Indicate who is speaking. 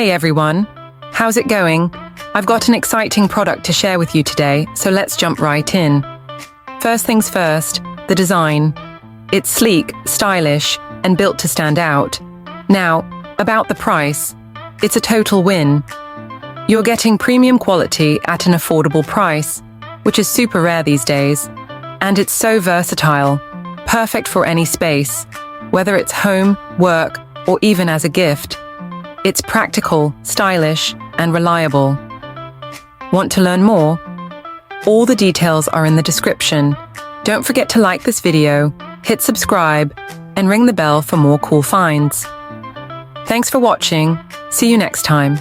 Speaker 1: Hey everyone, how's it going? I've got an exciting product to share with you today, so let's jump right in. First things first, the design. It's sleek, stylish, and built to stand out. Now, about the price. It's a total win. You're getting premium quality at an affordable price, which is super rare these days. And it's so versatile, perfect for any space, whether it's home, work, or even as a gift. It's practical, stylish, and reliable. Want to learn more? All the details are in the description. Don't forget to like this video, hit subscribe, and ring the bell for more cool finds. Thanks for watching. See you next time.